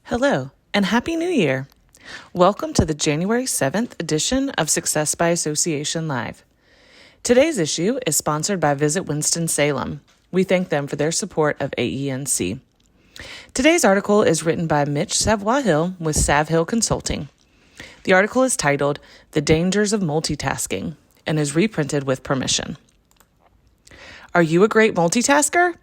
Hello, and Happy New Year! Welcome to the January 7th edition of Success by Association Live. Today's issue is sponsored by Visit Winston-Salem. We thank them for their support of AENC. Today's article is written by Mitch Savoy-Hill with Sav-Hill Consulting. The article is titled, The Dangers of Multitasking, and is reprinted with permission. Are you a great multitasker?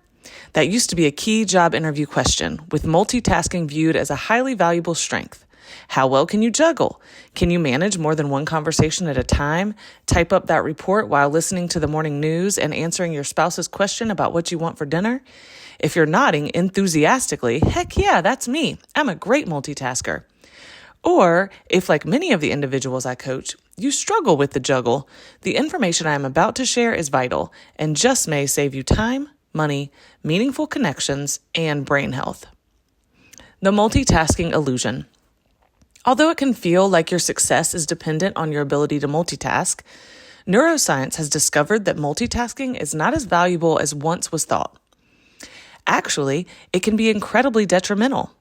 That used to be a key job interview question, with multitasking viewed as a highly valuable strength. How well can you juggle? Can you manage more than one conversation at a time, type up that report while listening to the morning news and answering your spouse's question about what you want for dinner? If you're nodding enthusiastically, heck yeah, that's me. I'm a great multitasker. Or if, like many of the individuals I coach, you struggle with the juggle, the information I am about to share is vital and just may save you time, money, meaningful connections, and brain health. The multitasking illusion. Although it can feel like your success is dependent on your ability to multitask, neuroscience has discovered that multitasking is not as valuable as once was thought. Actually, it can be incredibly detrimental.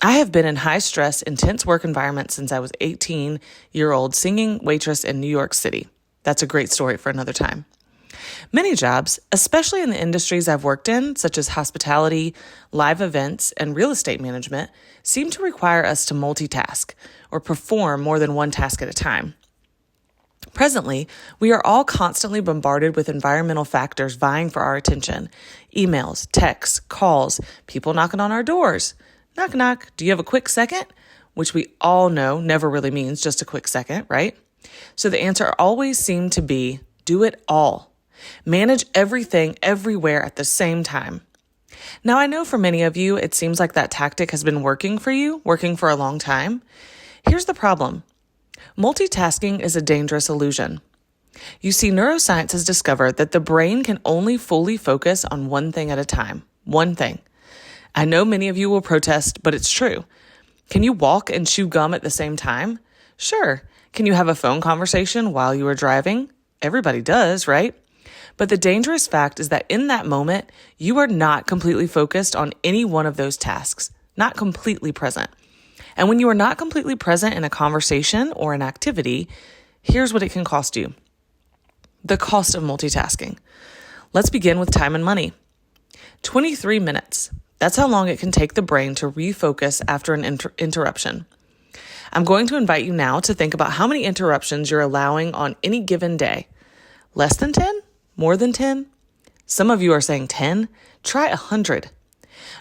I have been in high-stress, intense work environments since I was 18-year-old singing waitress in New York City. That's a great story for another time. Many jobs, especially in the industries I've worked in, such as hospitality, live events, and real estate management, seem to require us to multitask or perform more than one task at a time. Presently, we are all constantly bombarded with environmental factors vying for our attention. Emails, texts, calls, people knocking on our doors. Knock, knock, do you have a quick second? Which we all know never really means just a quick second, right? So the answer always seemed to be, do it all. Manage everything everywhere at the same time. Now, I know for many of you, it seems like that tactic has been working for a long time. Here's the problem. Multitasking is a dangerous illusion. You see, neuroscience has discovered that the brain can only fully focus on one thing at a time. One thing. I know many of you will protest, but it's true. Can you walk and chew gum at the same time? Sure. Can you have a phone conversation while you are driving? Everybody does, right? But the dangerous fact is that in that moment, you are not completely focused on any one of those tasks, not completely present. And when you are not completely present in a conversation or an activity, here's what it can cost you. The cost of multitasking. Let's begin with time and money. 23 minutes. That's how long it can take the brain to refocus after an interruption. I'm going to invite you now to think about how many interruptions you're allowing on any given day. Less than 10? More than 10? Some of you are saying 10. Try 100.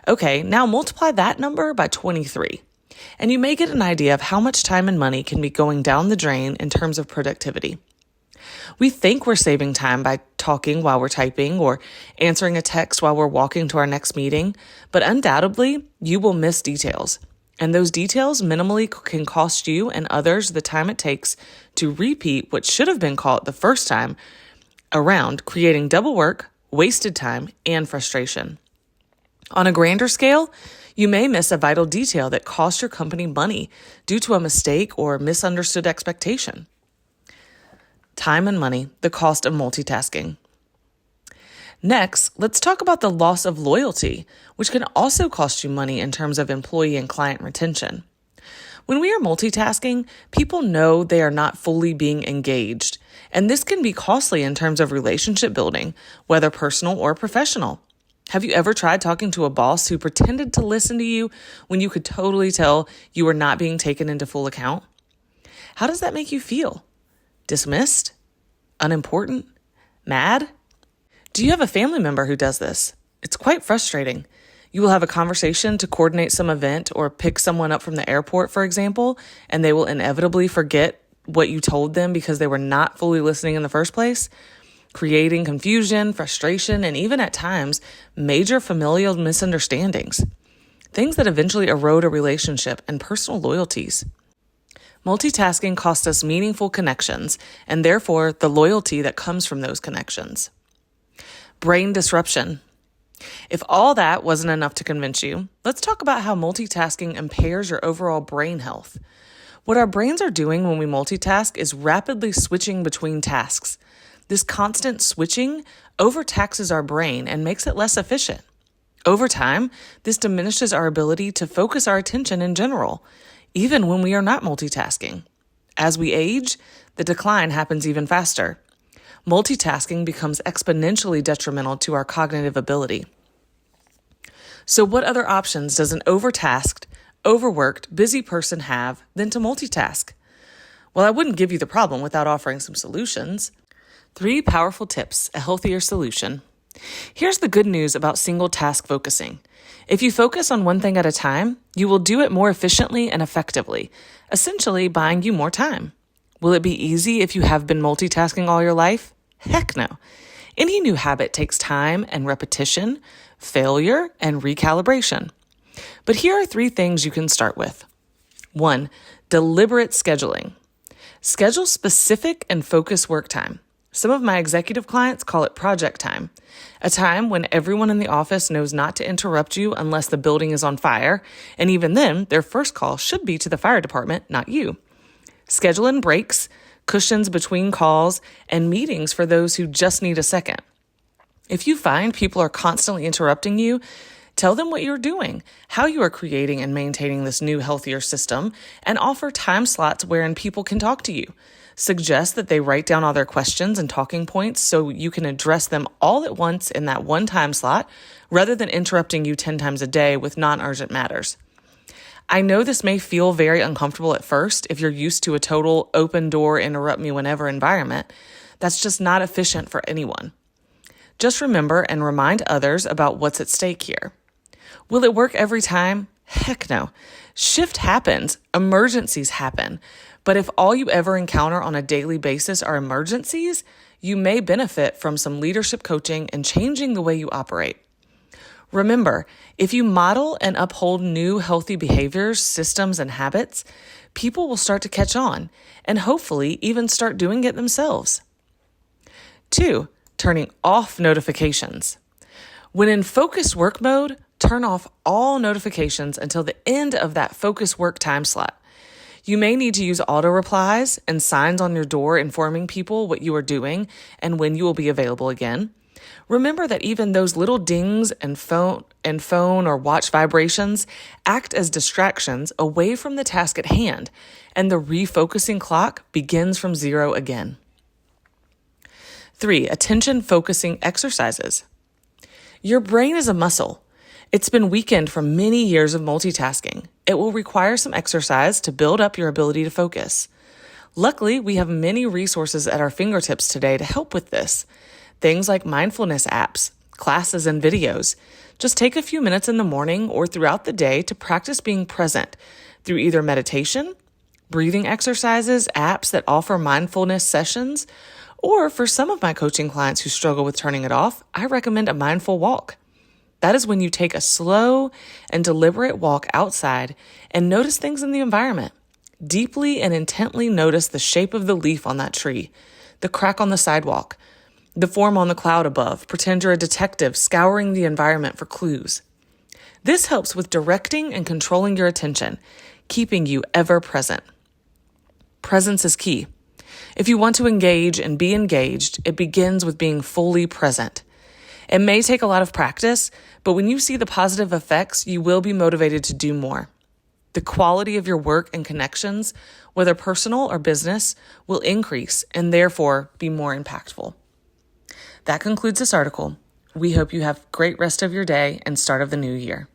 Okay, now multiply that number by 23, and you may get an idea of how much time and money can be going down the drain in terms of productivity. We think we're saving time by talking while we're typing or answering a text while we're walking to our next meeting, but undoubtedly, you will miss details. And those details minimally can cost you and others the time it takes to repeat what should have been caught the first time around, creating double work, wasted time, and frustration. On a grander scale, you may miss a vital detail that cost your company money due to a mistake or misunderstood expectation. Time and money, the cost of multitasking. Next, let's talk about the loss of loyalty, which can also cost you money in terms of employee and client retention. When we are multitasking, people know they are not fully being engaged, and this can be costly in terms of relationship building, whether personal or professional. Have you ever tried talking to a boss who pretended to listen to you when you could totally tell you were not being taken into full account? How does that make you feel? Dismissed? Unimportant? Mad? Do you have a family member who does this? It's quite frustrating. You will have a conversation to coordinate some event or pick someone up from the airport, for example, and they will inevitably forget what you told them because they were not fully listening in the first place, creating confusion, frustration, and even at times, major familial misunderstandings. Things that eventually erode a relationship and personal loyalties. Multitasking costs us meaningful connections, and therefore the loyalty that comes from those connections. Brain disruption. If all that wasn't enough to convince you, let's talk about how multitasking impairs your overall brain health. What our brains are doing when we multitask is rapidly switching between tasks. This constant switching overtaxes our brain and makes it less efficient. Over time, this diminishes our ability to focus our attention in general, even when we are not multitasking. As we age, the decline happens even faster. Multitasking becomes exponentially detrimental to our cognitive ability. So what other options does an overtasked, overworked, busy person have than to multitask? Well, I wouldn't give you the problem without offering some solutions. 3 powerful tips, a healthier solution. Here's the good news about single task focusing. If you focus on one thing at a time, you will do it more efficiently and effectively, essentially buying you more time. Will it be easy if you have been multitasking all your life? Heck no. Any new habit takes time and repetition, failure, and recalibration. But here are 3 things you can start with. 1. Deliberate scheduling. Schedule specific and focused work time. Some of my executive clients call it project time, a time when everyone in the office knows not to interrupt you unless the building is on fire, and even then, their first call should be to the fire department, not you. Schedule in breaks, cushions between calls, and meetings for those who just need a second. If you find people are constantly interrupting you, tell them what you're doing, how you are creating and maintaining this new, healthier system, and offer time slots wherein people can talk to you. Suggest that they write down all their questions and talking points so you can address them all at once in that one time slot, rather than interrupting you 10 times a day with non-urgent matters. I know this may feel very uncomfortable at first if you're used to a total open door, interrupt me whenever environment. That's just not efficient for anyone. Just remember and remind others about what's at stake here. Will it work every time? Heck no. Shift happens. Emergencies happen. But if all you ever encounter on a daily basis are emergencies, you may benefit from some leadership coaching and changing the way you operate. Remember, if you model and uphold new healthy behaviors, systems, and habits, people will start to catch on and hopefully even start doing it themselves. 2, turning off notifications. When in focused work mode, turn off all notifications until the end of that focused work time slot. You may need to use auto replies and signs on your door informing people what you are doing and when you will be available again. Remember that even those little dings and phone or watch vibrations act as distractions away from the task at hand, and the refocusing clock begins from 0 again. 3, attention focusing exercises. Your brain is a muscle. It's been weakened from many years of multitasking. It will require some exercise to build up your ability to focus. Luckily, we have many resources at our fingertips today to help with this. Things like mindfulness apps, classes, and videos. Just take a few minutes in the morning or throughout the day to practice being present through either meditation, breathing exercises, apps that offer mindfulness sessions, or for some of my coaching clients who struggle with turning it off, I recommend a mindful walk. That is when you take a slow and deliberate walk outside and notice things in the environment. Deeply and intently notice the shape of the leaf on that tree, the crack on the sidewalk, the form on the cloud above. Pretend you're a detective scouring the environment for clues. This helps with directing and controlling your attention, keeping you ever present. Presence is key. If you want to engage and be engaged, it begins with being fully present. It may take a lot of practice, but when you see the positive effects, you will be motivated to do more. The quality of your work and connections, whether personal or business, will increase and therefore be more impactful. That concludes this article. We hope you have a great rest of your day and start of the new year.